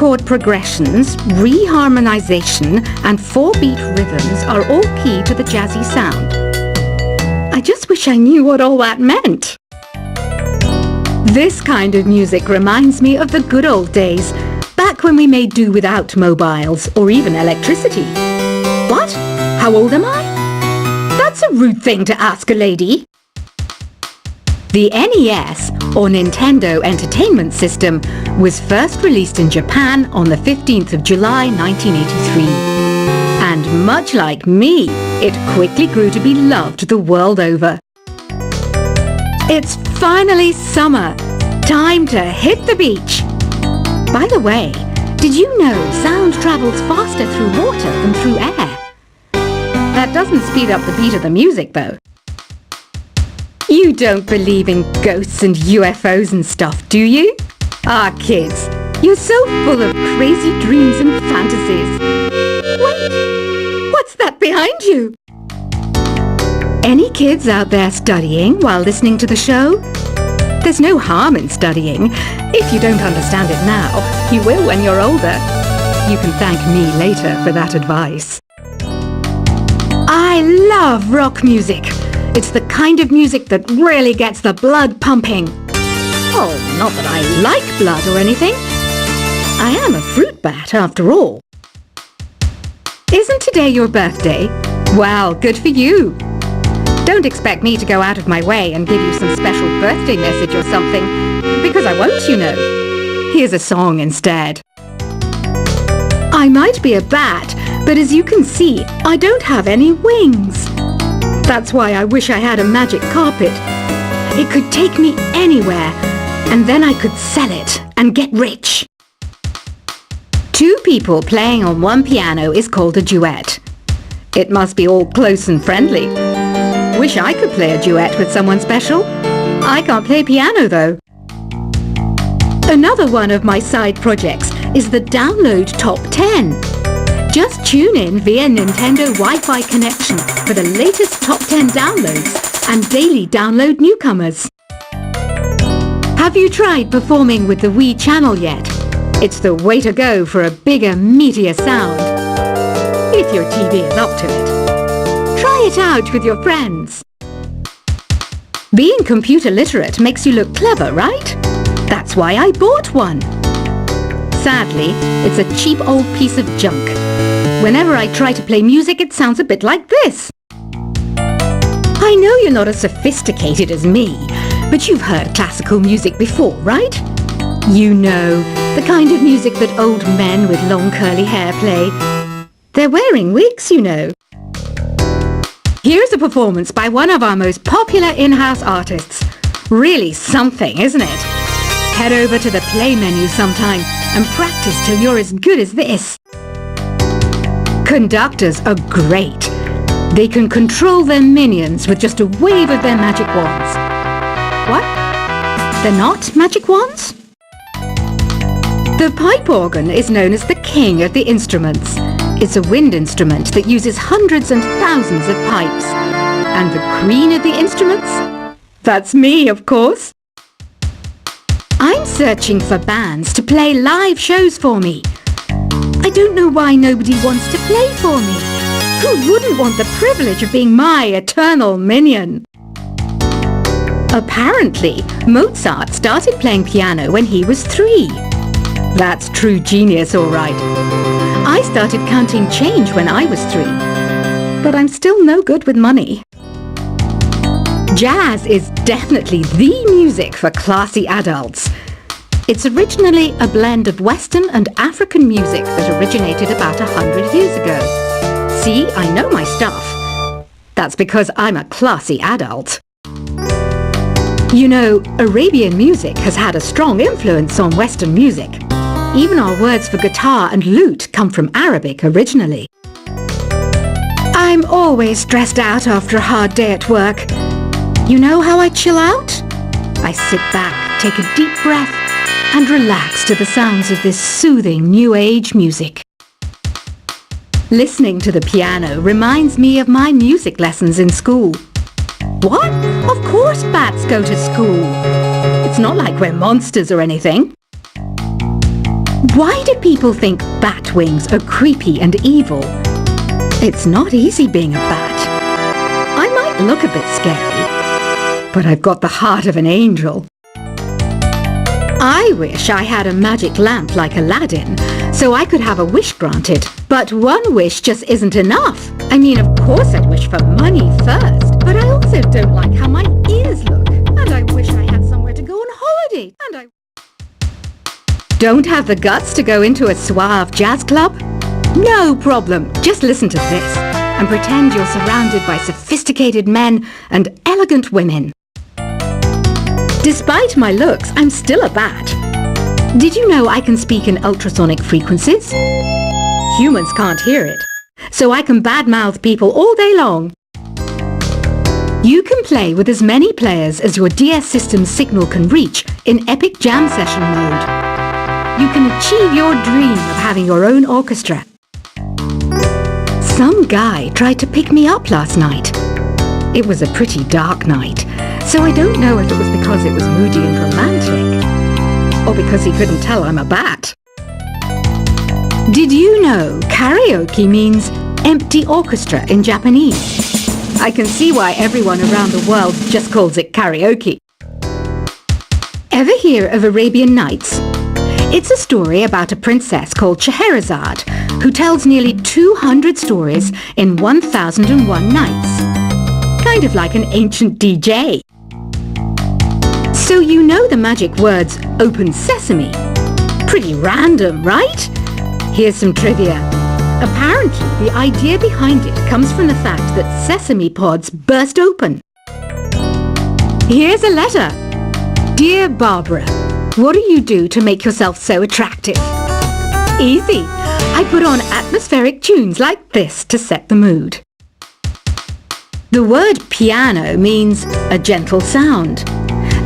chord progressions, reharmonization, and 4-beat rhythms are all key to the jazzy sound. I just wish I knew what all that meant. This kind of music reminds me of the good old days, back when we made do without mobiles or even electricity. What? How old am I? That's a rude thing to ask a lady. The NES, or Nintendo Entertainment System, was first released in Japan on the 15th of July 1983. And much like me, it quickly grew to be loved the world over. It's finally summer. Time to hit the beach. By the way, did you know sound travels faster through water than through air? That doesn't speed up the beat of the music, though. You don't believe in ghosts and UFOs and stuff, do you? Ah, kids, you're so full of crazy dreams and fantasies. Wait, what's that behind you? Any kids out there studying while listening to the show? There's no harm in studying. If you don't understand it now, you will when you're older. You can thank me later for that advice. I love rock music. It's the kind of music that really gets the blood pumping. Oh, not that I like blood or anything. I am a fruit bat after all. Isn't today your birthday? Well, good for you. Don't expect me to go out of my way and give you some special birthday message or something, because I won't, you know. Here's a song instead. I might be a bat, but as you can see, I don't have any wings. That's why I wish I had a magic carpet. It could take me anywhere, and then I could sell it and get rich. Two people playing on one piano is called a duet. It must be all close and friendly. Wish I could play a duet with someone special. I can't play piano though. Another one of my side projects is the Download Top 10. Just tune in via Nintendo Wi-Fi connection for the latest top 10 downloads and daily download newcomers. Have you tried performing with the Wii channel yet? It's the way to go for a bigger, meatier sound. If your TV is up to it. Try it out with your friends. Being computer literate makes you look clever, right? That's why I bought one. Sadly, it's a cheap old piece of junk. Whenever I try to play music, it sounds a bit like this. I know you're not as sophisticated as me, but you've heard classical music before, right? You know, the kind of music that old men with long curly hair play. They're wearing wigs, you know. Here's a performance by one of our most popular in-house artists. Really something, isn't it? Head over to the play menu sometime and practice till you're as good as this. Conductors are great. They can control their minions with just a wave of their magic wands. What? They're not magic wands? The pipe organ is known as the king of the instruments. It's a wind instrument that uses hundreds and thousands of pipes. And the queen of the instruments? That's me, of course. I'm searching for bands to play live shows for me. I don't know why nobody wants to play for me. Who wouldn't want the privilege of being my eternal minion? Apparently, Mozart started playing piano when he was 3. That's true genius, all right. I started counting change when I was 3. But I'm still no good with money. Jazz is definitely the music for classy adults. It's originally a blend of Western and African music that originated about 100 years ago. See, I know my stuff. That's because I'm a classy adult. You know, Arabian music has had a strong influence on Western music. Even our words for guitar and lute come from Arabic originally. I'm always stressed out after a hard day at work. You know how I chill out? I sit back, take a deep breath, and relax to the sounds of this soothing New Age music. Listening to the piano reminds me of my music lessons in school. What? Of course bats go to school. It's not like we're monsters or anything. Why do people think bat wings are creepy and evil? It's not easy being a bat. I might look a bit scary, but I've got the heart of an angel. I wish I had a magic lamp like Aladdin, so I could have a wish granted. But one wish just isn't enough. I mean, of course I'd wish for money first, but I also don't like how my ears look. And I wish I had somewhere to go on holiday. And I don't have the guts to go into a suave jazz club? No problem. Just listen to this and pretend you're surrounded by sophisticated men and elegant women. Despite my looks, I'm still a bat. Did you know I can speak in ultrasonic frequencies? Humans can't hear it, so I can badmouth people all day long. You can play with as many players as your DS system's signal can reach in epic jam session mode. You can achieve your dream of having your own orchestra. Some guy tried to pick me up last night. It was a pretty dark night, so I don't know if it was because it was moody and romantic, or because he couldn't tell I'm a bat. Did you know karaoke means empty orchestra in Japanese? I can see why everyone around the world just calls it karaoke. Ever hear of Arabian Nights? It's a story about a princess called Scheherazade who tells nearly 200 stories in 1001 nights. Kind of like an ancient DJ. So you know the magic words "open sesame"? Pretty random, right? Here's some trivia. Apparently, the idea behind it comes from the fact that sesame pods burst open. Here's a letter. Dear Barbara, what do you do to make yourself so attractive? Easy. I put on atmospheric tunes like this to set the mood. The word piano means a gentle sound.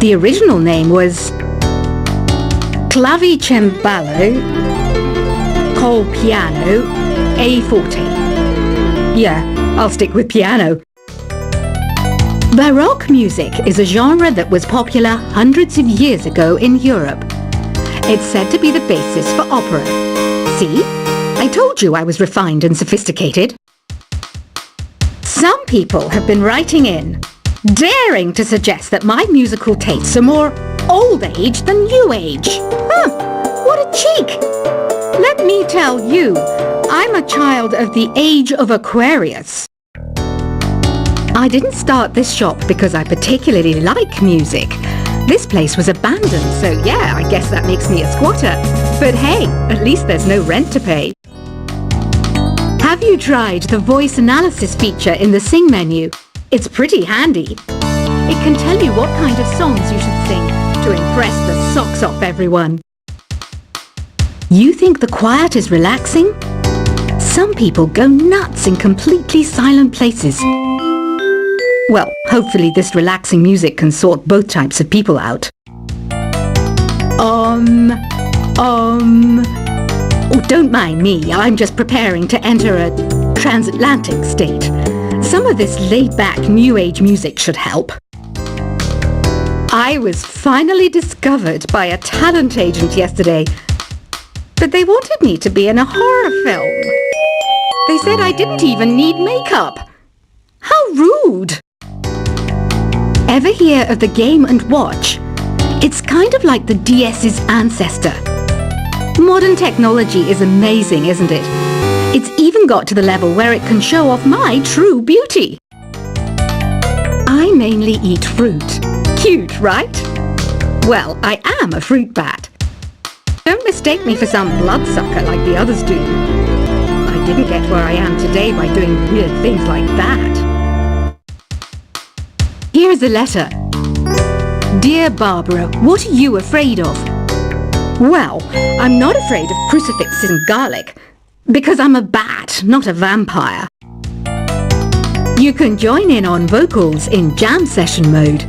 The original name was clavicembalo col piano a forte. Yeah, I'll stick with piano. Baroque music is a genre that was popular hundreds of years ago in Europe. It's said to be the basis for opera. See? I told you I was refined and sophisticated. Some people have been writing in, daring to suggest that my musical tastes are more old age than new age. Huh, what a cheek! Let me tell you, I'm a child of the age of Aquarius. I didn't start this shop because I particularly like music. This place was abandoned, so yeah, I guess that makes me a squatter. But hey, at least there's no rent to pay. Have you tried the voice analysis feature in the Sing menu? It's pretty handy. It can tell you what kind of songs you should sing to impress the socks off everyone. You think the quiet is relaxing? Some people go nuts in completely silent places. Well, hopefully this relaxing music can sort both types of people out. Oh, don't mind me. I'm just preparing to enter a transatlantic state. Some of this laid-back New Age music should help. I was finally discovered by a talent agent yesterday, but they wanted me to be in a horror film. They said I didn't even need makeup. How rude! Ever hear of the Game & Watch? It's kind of like the DS's ancestor. Modern technology is amazing, isn't it? It's even got to the level where it can show off my true beauty. I mainly eat fruit. Cute, right? Well, I am a fruit bat. Don't mistake me for some bloodsucker like the others do. I didn't get where I am today by doing weird things like that. Here's a letter. Dear Barbara, what are you afraid of? Well, I'm not afraid of crucifixes and garlic, because I'm a bat, not a vampire. You can join in on vocals in jam session mode.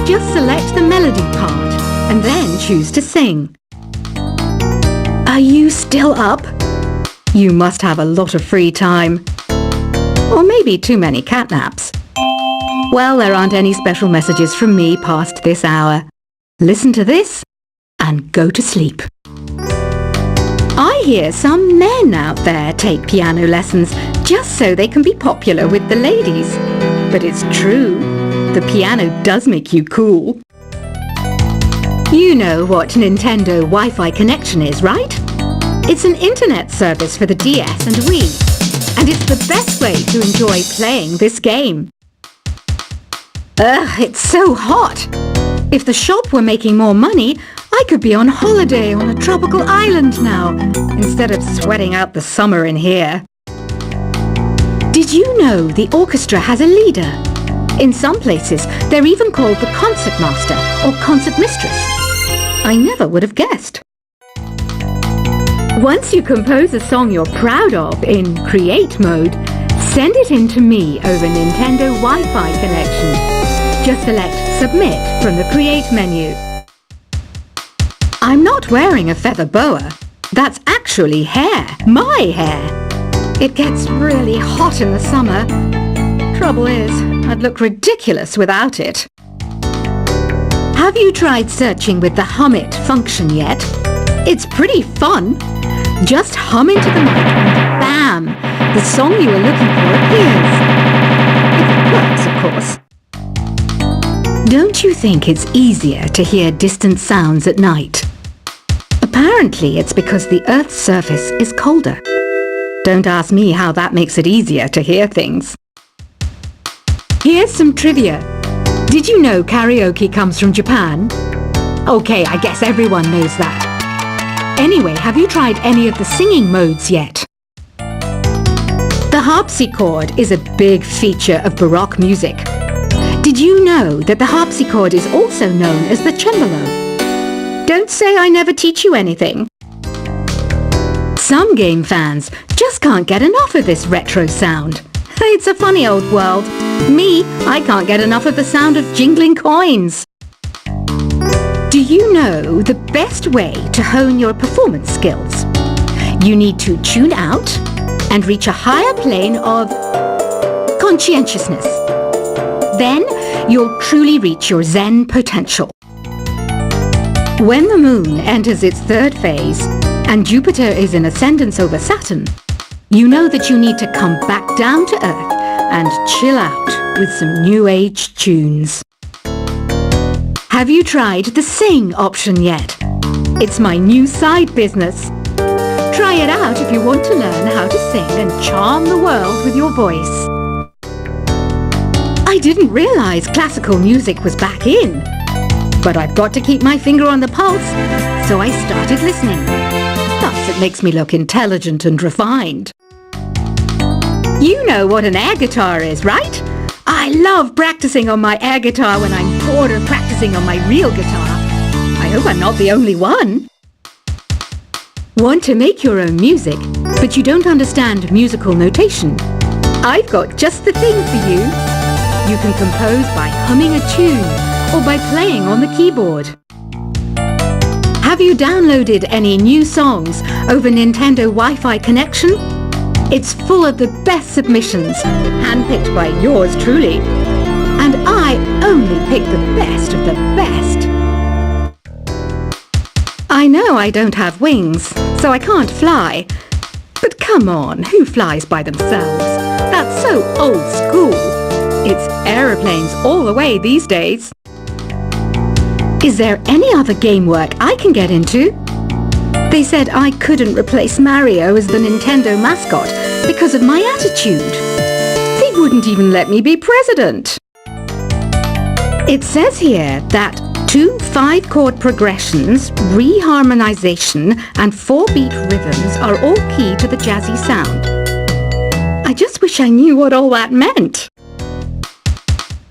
Just select the melody part and then choose to sing. Are you still up? You must have a lot of free time. Or maybe too many catnaps. Well, there aren't any special messages from me past this hour. Listen to this and go to sleep. hear some men out there take piano lessons just so they can be popular with the ladies. But it's true, the piano does make you cool. You know what Nintendo Wi-Fi Connection is, right? It's an internet service for the DS and Wii, and it's the best way to enjoy playing this game. Ugh, it's so hot! If the shop were making more money, I could be on holiday on a tropical island now, instead of sweating out the summer in here. Did you know the orchestra has a leader? In some places, they're even called the concertmaster or concertmistress. I never would have guessed. Once you compose a song you're proud of in Create mode, send it in to me over Nintendo Wi-Fi Connection. Just select Submit from the Create menu. I'm not wearing a feather boa. That's actually hair, my hair. It gets really hot in the summer. Trouble is, I'd look ridiculous without it. Have you tried searching with the Hum It function yet? It's pretty fun. Just hum into the mic and bam! The song you were looking for appears. If it works, of course. Don't you think it's easier to hear distant sounds at night? Apparently it's because the Earth's surface is colder. Don't ask me how that makes it easier to hear things. Here's some trivia. Did you know karaoke comes from Japan? Okay, I guess everyone knows that. Anyway, have you tried any of the singing modes yet? The harpsichord is a big feature of Baroque music. Did you know that the harpsichord is also known as the cembalo? Don't say I never teach you anything. Some game fans just can't get enough of this retro sound. It's a funny old world. Me, I can't get enough of the sound of jingling coins. Do you know the best way to hone your performance skills? You need to tune out and reach a higher plane of conscientiousness. Then you'll truly reach your Zen potential. When the moon enters its third phase and Jupiter is in ascendance over Saturn, you know that you need to come back down to Earth and chill out with some new age tunes. Have you tried the Sing option yet? It's my new side business. Try it out if you want to learn how to sing and charm the world with your voice. I didn't realize classical music was back in, but I've got to keep my finger on the pulse, so I started listening. Thus it makes me look intelligent and refined. You know what an air guitar is, right? I love practicing on my air guitar when I'm bored of practicing on my real guitar. I hope I'm not the only one. Want to make your own music, but you don't understand musical notation? I've got just the thing for you. You can compose by humming a tune or by playing on the keyboard. Have you downloaded any new songs over Nintendo Wi-Fi Connection? It's full of the best submissions, handpicked by yours truly. And I only pick the best of the best. I know I don't have wings, so I can't fly. But come on, who flies by themselves? That's so old school. It's aeroplanes all the way these days. Is there any other game work I can get into? They said I couldn't replace Mario as the Nintendo mascot because of my attitude. They wouldn't even let me be president. It says here that 2 5-chord progressions, reharmonization, and 4-beat rhythms are all key to the jazzy sound. I just wish I knew what all that meant.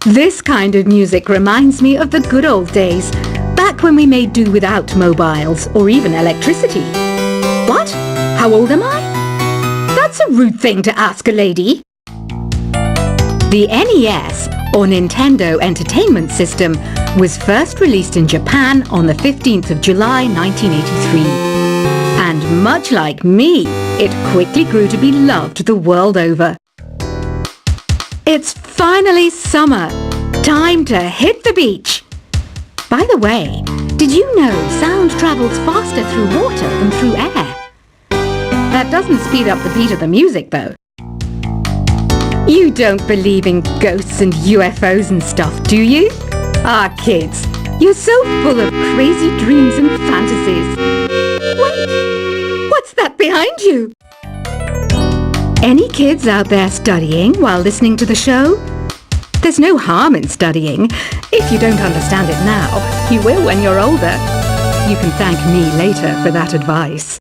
This kind of music reminds me of the good old days, back when we made do without mobiles or even electricity. What? How old am I? That's a rude thing to ask a lady. The NES, or Nintendo Entertainment System, was first released in Japan on the 15th of July 1983. And much like me, it quickly grew to be loved the world over. It's finally summer. Time to hit the beach. By the way, did you know sound travels faster through water than through air? That doesn't speed up the beat of the music, though. You don't believe in ghosts and UFOs and stuff, do you? Ah, kids, you're so full of crazy dreams and fantasies. Wait, what's that behind you? Any kids out there studying while listening to the show? There's no harm in studying. If you don't understand it now, you will when you're older. You can thank me later for that advice.